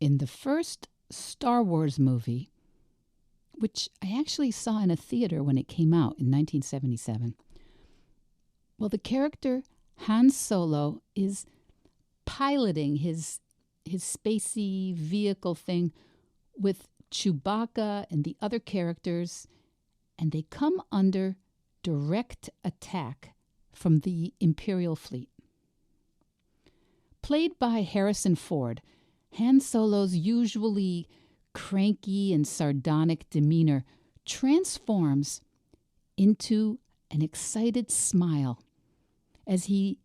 In the first Star Wars movie, which I actually saw in a theater when it came out in 1977, well, the character Han Solo is piloting his spacey vehicle thing with Chewbacca and the other characters, and they come under direct attack from the Imperial fleet. Played by Harrison Ford, Han Solo's usually cranky and sardonic demeanor transforms into an excited smile as he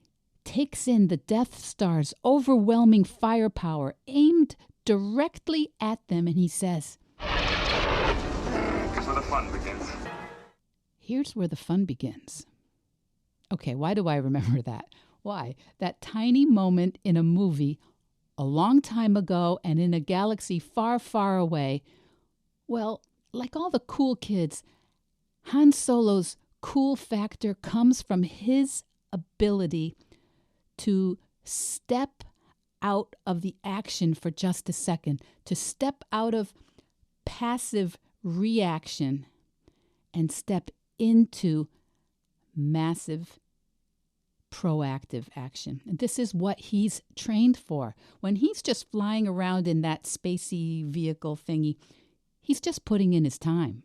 takes in the Death Star's overwhelming firepower aimed directly at them, and he says, "Here's where the fun begins." Here's where the fun begins. Okay, why do I remember that? Why? That tiny moment in a movie a long time ago and in a galaxy far, far away. Well, like all the cool kids, Han Solo's cool factor comes from his ability to step out of the action for just a second, to step out of passive reaction and step into massive proactive action. And this is what he's trained for. When he's just flying around in that spacey vehicle thingy, he's just putting in his time,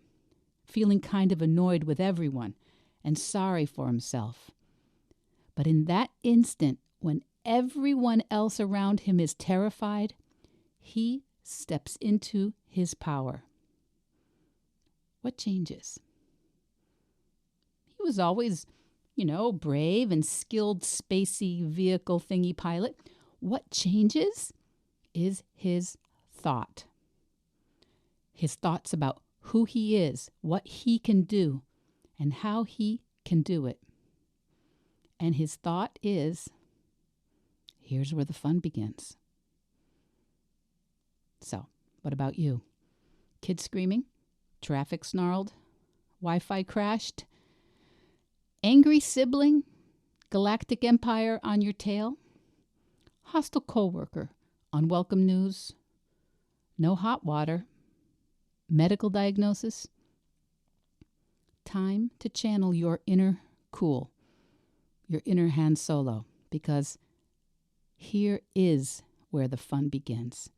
feeling kind of annoyed with everyone and sorry for himself. But in that instant, when everyone else around him is terrified, he steps into his power. What changes? He was always, brave and skilled spacey vehicle thingy pilot. What changes is his thought. His thoughts about who he is, what he can do, and how he can do it. And his thought is, here's where the fun begins. So, what about you? Kids screaming? Traffic snarled? Wi-Fi crashed? Angry sibling? Galactic empire on your tail? Hostile coworker? Unwelcome news? No hot water? Medical diagnosis? Time to channel your inner cool, your inner Han Solo, because here is where the fun begins.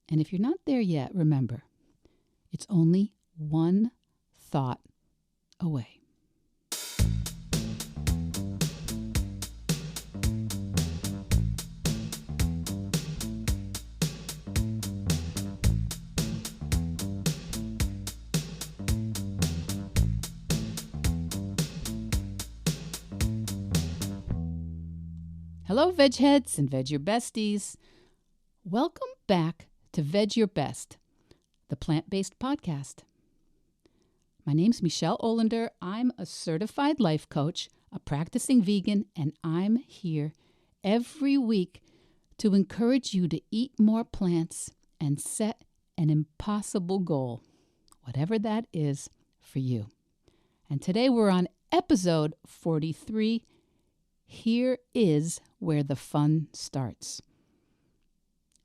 And if you're not there yet, remember, it's only one thought away. Hello, Vedge Heads and Vedge Your Besties. Welcome back to Vedge Your Best, the plant-based podcast. My name's Michele Olander. I'm a certified life coach, a practicing vegan, and I'm here every week to encourage you to eat more plants and set an impossible goal, whatever that is for you. And today we're on episode 43. Here is where the fun starts.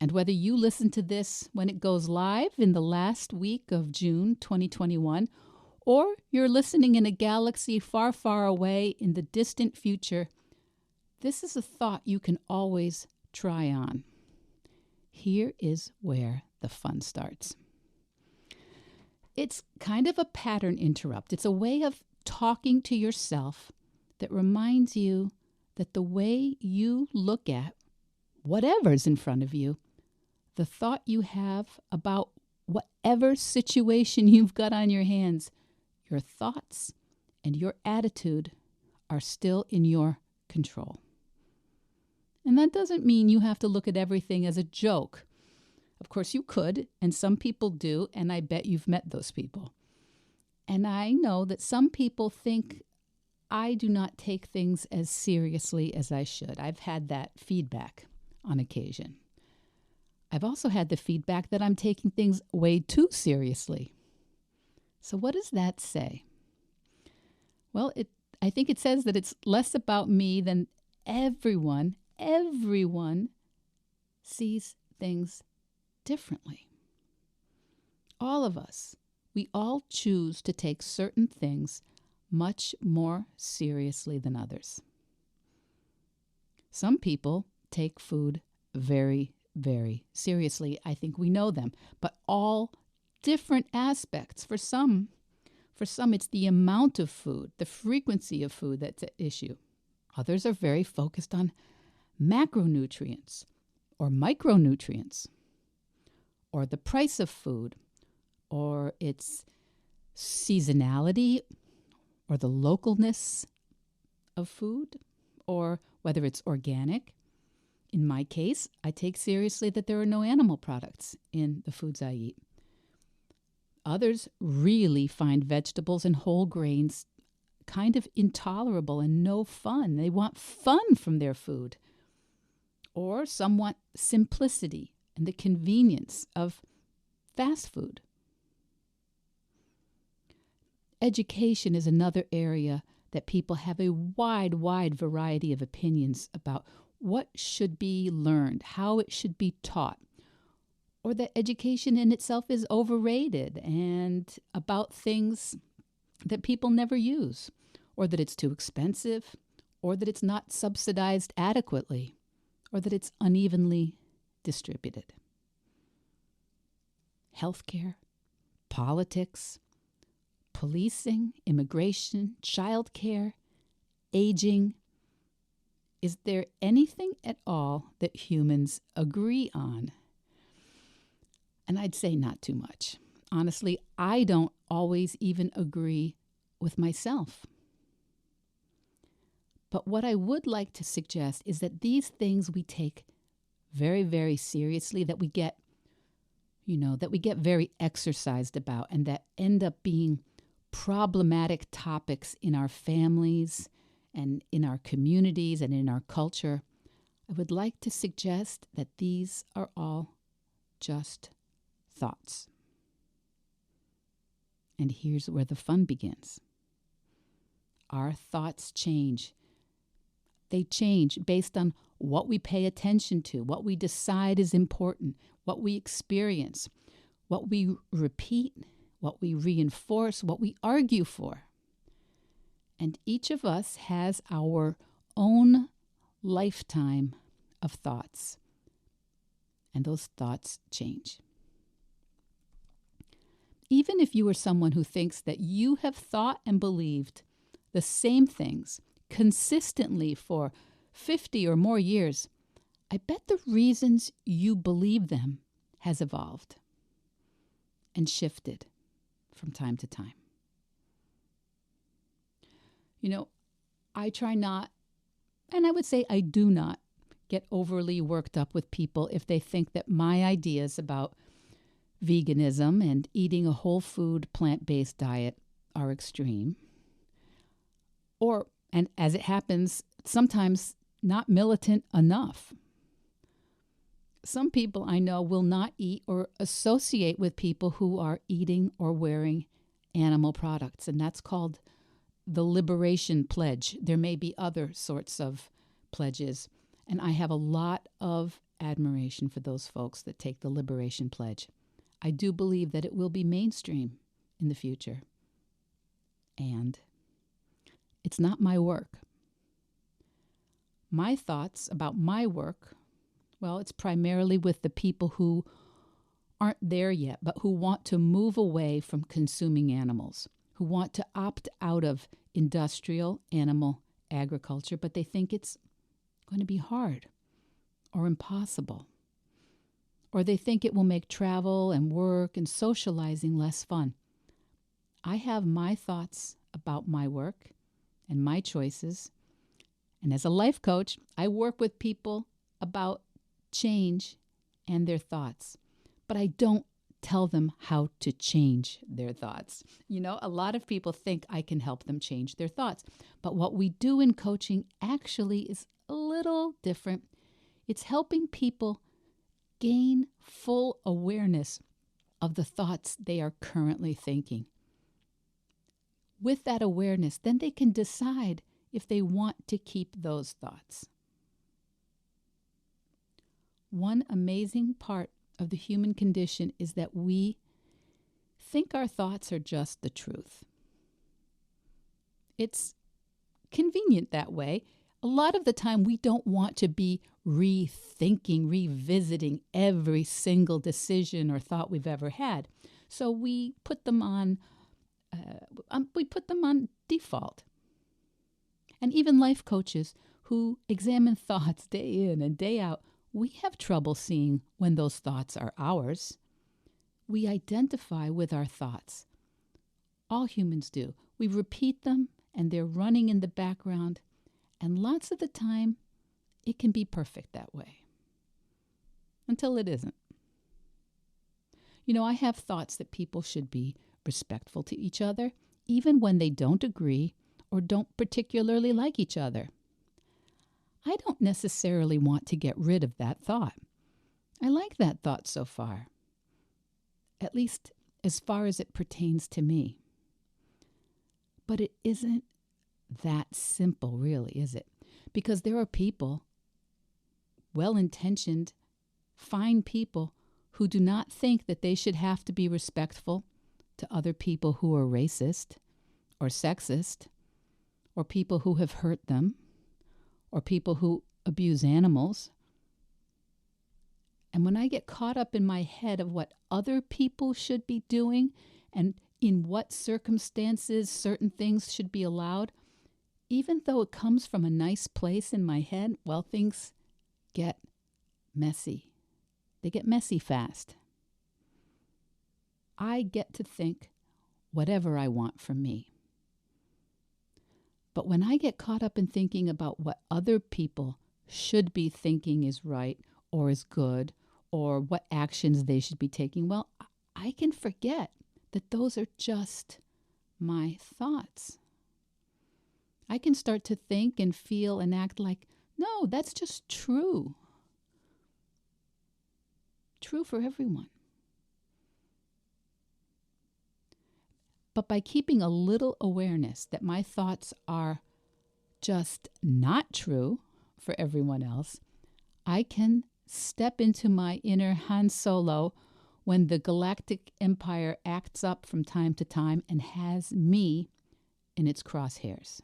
And whether you listen to this when it goes live in the last week of June 2021, or you're listening in a galaxy far, far away in the distant future, this is a thought you can always try on. Here is where the fun starts. It's kind of a pattern interrupt. It's a way of talking to yourself that reminds you that the way you look at whatever's in front of you, the thought you have about whatever situation you've got on your hands, your thoughts and your attitude are still in your control. And that doesn't mean you have to look at everything as a joke. Of course you could, and some people do, and I bet you've met those people. And I know that some people think I do not take things as seriously as I should. I've had that feedback on occasion. I've also had the feedback that I'm taking things way too seriously. So what does that say? Well, I think it says that it's less about me than everyone sees things differently. All of us, we all choose to take certain things much more seriously than others. Some people take food very, very seriously. I think we know them, but all different aspects. For some, it's the amount of food, the frequency of food that's at issue. Others are very focused on macronutrients or micronutrients, or the price of food, or its seasonality, or the localness of food, or whether it's organic. In my case, I take seriously that there are no animal products in the foods I eat. Others really find vegetables and whole grains kind of intolerable and no fun. They want fun from their food. Or some want simplicity and the convenience of fast food. Education is another area that people have a wide variety of opinions about what should be learned, how it should be taught, or that education in itself is overrated and about things that people never use, or that it's too expensive, or that it's not subsidized adequately, or that it's unevenly distributed. Healthcare, politics, policing, immigration, childcare, aging. Is there anything at all that humans agree on? And I'd say not too much. Honestly, I don't always even agree with myself. But what I would like to suggest is that these things we take very, very seriously, that we get very exercised about, and that end up being problematic topics in our families and in our communities and in our culture, I would like to suggest that these are all just thoughts. And here's where the fun begins. Our thoughts change. They change based on what we pay attention to, what we decide is important, what we experience, what we repeat, what we reinforce, what we argue for. And each of us has our own lifetime of thoughts. And those thoughts change. Even if you are someone who thinks that you have thought and believed the same things consistently for 50 or more years, I bet the reasons you believe them has evolved and shifted from time to time. I try not, and I would say I do not, get overly worked up with people if they think that my ideas about veganism and eating a whole food plant-based diet are extreme. And as it happens, sometimes not militant enough. Some people I know will not eat or associate with people who are eating or wearing animal products, and that's called the Liberation Pledge. There may be other sorts of pledges, and I have a lot of admiration for those folks that take the Liberation Pledge. I do believe that it will be mainstream in the future. And it's not my work. My thoughts about my work, well, it's primarily with the people who aren't there yet, but who want to move away from consuming animals, who want to opt out of industrial animal agriculture, but they think it's going to be hard or impossible. Or they think it will make travel and work and socializing less fun. I have my thoughts about my work and my choices. And as a life coach, I work with people about change and their thoughts. But I don't tell them how to change their thoughts. A lot of people think I can help them change their thoughts. But what we do in coaching actually is a little different. It's helping people gain full awareness of the thoughts they are currently thinking. With that awareness, then they can decide if they want to keep those thoughts. One amazing part of the human condition is that we think our thoughts are just the truth. It's convenient that way. A lot of the time, we don't want to be rethinking, revisiting every single decision or thought we've ever had. So we put them on default. And even life coaches who examine thoughts day in and day out, we have trouble seeing when those thoughts are ours. We identify with our thoughts. All humans do. We repeat them, and they're running in the background. And lots of the time, it can be perfect that way. Until it isn't. You know, I have thoughts that people should be respectful to each other, even when they don't agree or don't particularly like each other. I don't necessarily want to get rid of that thought. I like that thought so far, at least as far as it pertains to me. But it isn't that simple, really, is it? Because there are people, well-intentioned, fine people, who do not think that they should have to be respectful to other people who are racist or sexist or people who have hurt them or people who abuse animals. And when I get caught up in my head of what other people should be doing and in what circumstances certain things should be allowed, even though it comes from a nice place in my head, well, things get messy. They get messy fast. I get to think whatever I want from me. But when I get caught up in thinking about what other people should be thinking is right or is good or what actions they should be taking, well, I can forget that those are just my thoughts. I can start to think and feel and act like, no, that's just true. True for everyone. But by keeping a little awareness that my thoughts are just not true for everyone else, I can step into my inner Han Solo when the galactic empire acts up from time to time and has me in its crosshairs.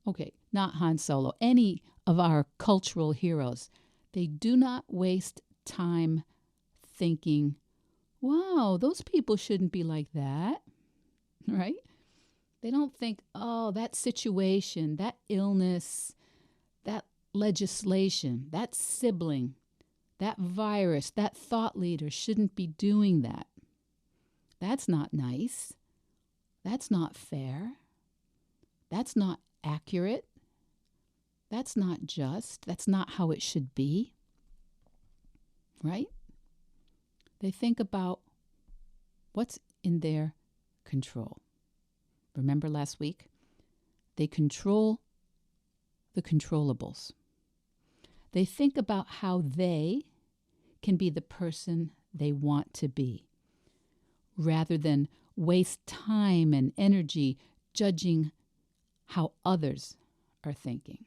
Okay, not Han Solo. Any of our cultural heroes, they do not waste time thinking, wow, those people shouldn't be like that, right? They don't think, oh, that situation, that illness, that legislation, that sibling, that virus, that thought leader shouldn't be doing that. That's not nice. That's not fair. That's not accurate. That's not just. That's not how it should be, right? They think about what's in their control. Remember last week? They control the controllables. They think about how they can be the person they want to be, rather than waste time and energy judging how others are thinking.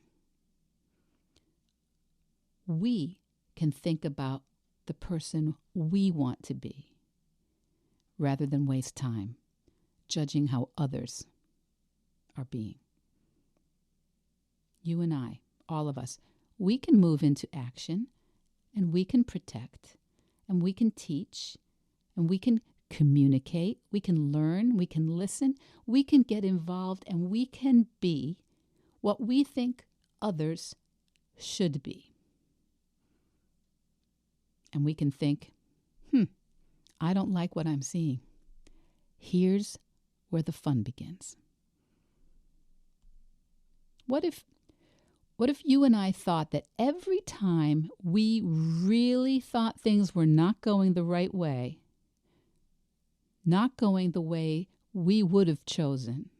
We can think about the person we want to be, rather than waste time judging how others are being. You and I, all of us, we can move into action, and we can protect, and we can teach, and we can communicate, we can learn, we can listen, we can get involved, and we can be what we think others should be. And we can think, I don't like what I'm seeing. Here's where the fun begins. What if you and I thought that every time we really thought things were not going the right way, not going the way we would have chosen,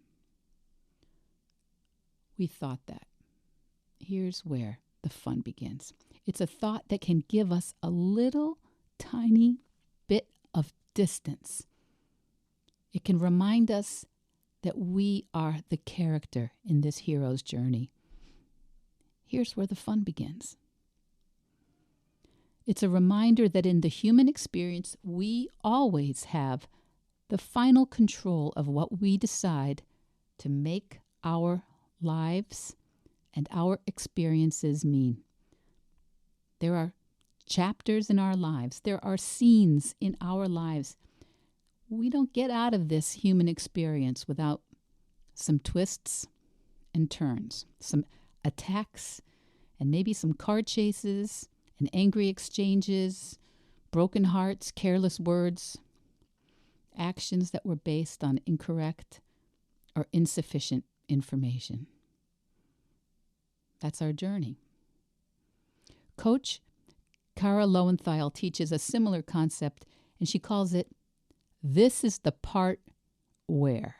we thought that. Here's where the fun begins. It's a thought that can give us a little tiny bit of distance. It can remind us that we are the character in this hero's journey. Here's where the fun begins. It's a reminder that in the human experience, we always have the final control of what we decide to make our lives and our experiences mean. There are chapters in our lives. There are scenes in our lives. We don't get out of this human experience without some twists and turns, some attacks, and maybe some car chases and angry exchanges, broken hearts, careless words, actions that were based on incorrect or insufficient information. That's our journey. Coach Kara Lowenthal teaches a similar concept, and she calls it, this is the part where.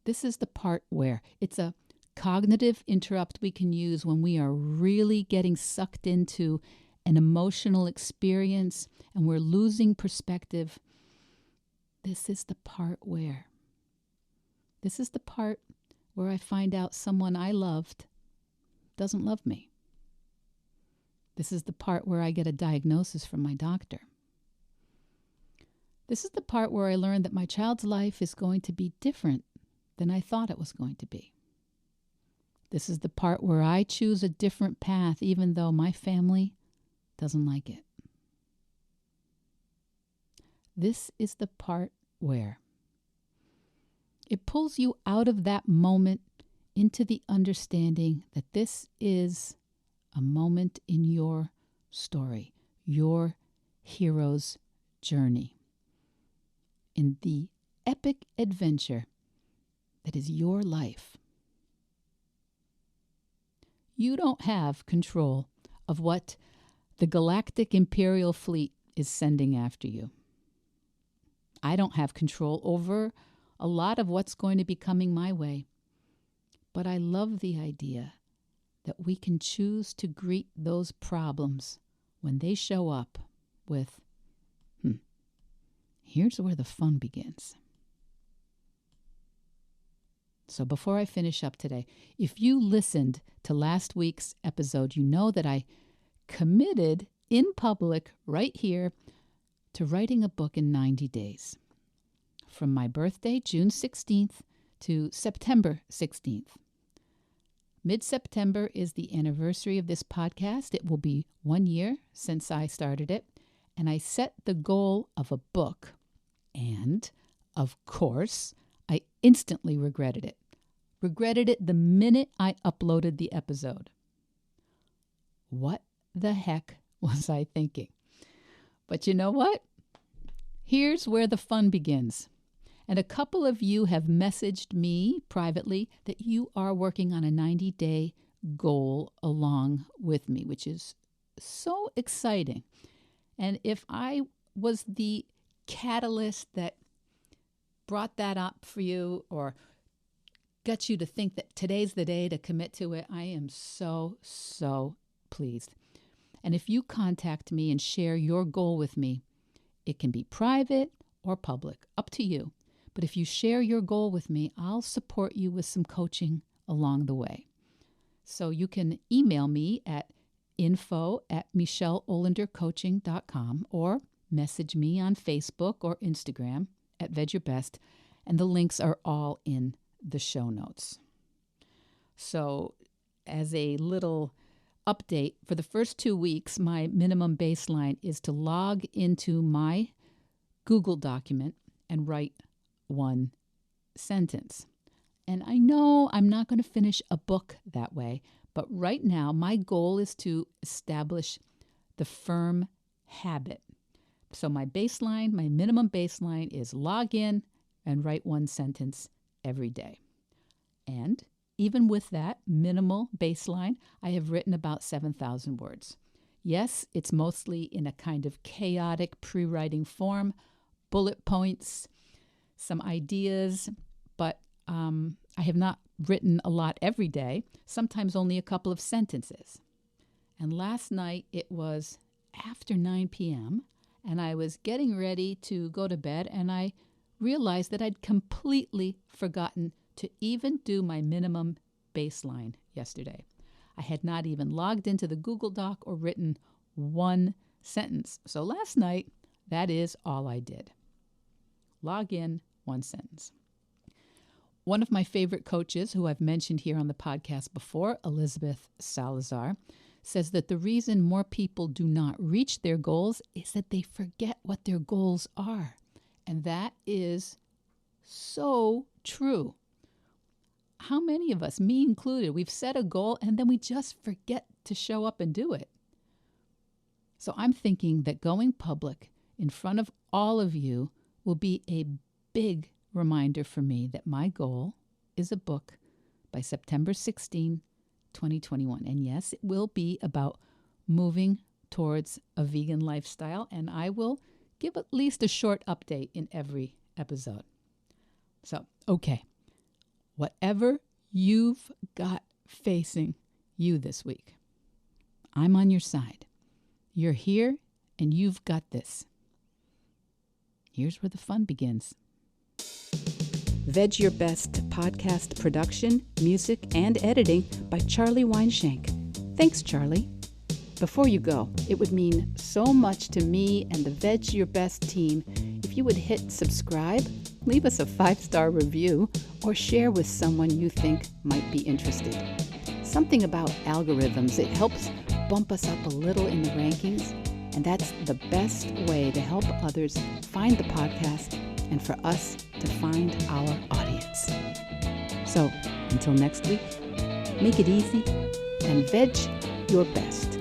This is the part where. It's a cognitive interrupt we can use when we are really getting sucked into an emotional experience and we're losing perspective. This is the part where. This is the part where I find out someone I loved doesn't love me. This is the part where I get a diagnosis from my doctor. This is the part where I learned that my child's life is going to be different than I thought it was going to be. This is the part where I choose a different path even though my family doesn't like it. This is the part where. It pulls you out of that moment into the understanding that this is a moment in your story, your hero's journey, in the epic adventure that is your life. You don't have control of what the galactic imperial fleet is sending after you. I don't have control over a lot of what's going to be coming my way. But I love the idea that we can choose to greet those problems when they show up with, here's where the fun begins. So before I finish up today, if you listened to last week's episode, you know that I committed in public right here to writing a book in 90 days. From my birthday, June 16th, to September 16th. Mid-September is the anniversary of this podcast. It will be 1 year since I started it, and I set the goal of a book. And, of course, I instantly regretted it. Regretted it the minute I uploaded the episode. What the heck was I thinking? But you know what? Here's where the fun begins. And a couple of you have messaged me privately that you are working on a 90-day goal along with me, which is so exciting. And if I was the catalyst that brought that up for you or got you to think that today's the day to commit to it, I am so, so pleased. And if you contact me and share your goal with me, it can be private or public, up to you. But if you share your goal with me, I'll support you with some coaching along the way. So you can email me at info@micheleolendercoaching.com or message me on Facebook or Instagram at Vedge Your Best, and the links are all in the show notes. So as a little update, for the first 2 weeks, my minimum baseline is to log into my Google document and write one sentence. And I know I'm not going to finish a book that way, but right now my goal is to establish the firm habit. So my baseline, my minimum baseline is log in and write one sentence every day. And even with that minimal baseline, I have written about 7,000 words. Yes, it's mostly in a kind of chaotic pre-writing form, bullet points, some ideas, but I have not written a lot every day, sometimes only a couple of sentences. And last night it was after 9 p.m. and I was getting ready to go to bed, and I realized that I'd completely forgotten to even do my minimum baseline yesterday. I had not even logged into the Google Doc or written one sentence. So last night, that is all I did. Log in, one sentence. One of my favorite coaches, who I've mentioned here on the podcast before, Elizabeth Salazar, says that the reason more people do not reach their goals is that they forget what their goals are. And that is so true. How many of us, me included, we've set a goal and then we just forget to show up and do it? So I'm thinking that going public in front of all of you will be a big reminder for me that my goal is a book by September 16, 2021. And yes, it will be about moving towards a vegan lifestyle, and I will give at least a short update in every episode. So, okay, whatever you've got facing you this week, I'm on your side. You're here and you've got this. Here's where the fun begins. Vedge Your Best podcast production, music, and editing by Charlie Weinshank. Thanks, Charlie. Before you go, it would mean so much to me and the Vedge Your Best team if you would hit subscribe, leave us a 5-star review, or share with someone you think might be interested. Something about algorithms, it helps bump us up a little in the rankings, and that's the best way to help others find the podcast and for us to find our audience. So, until next week, make it easy and veg your best.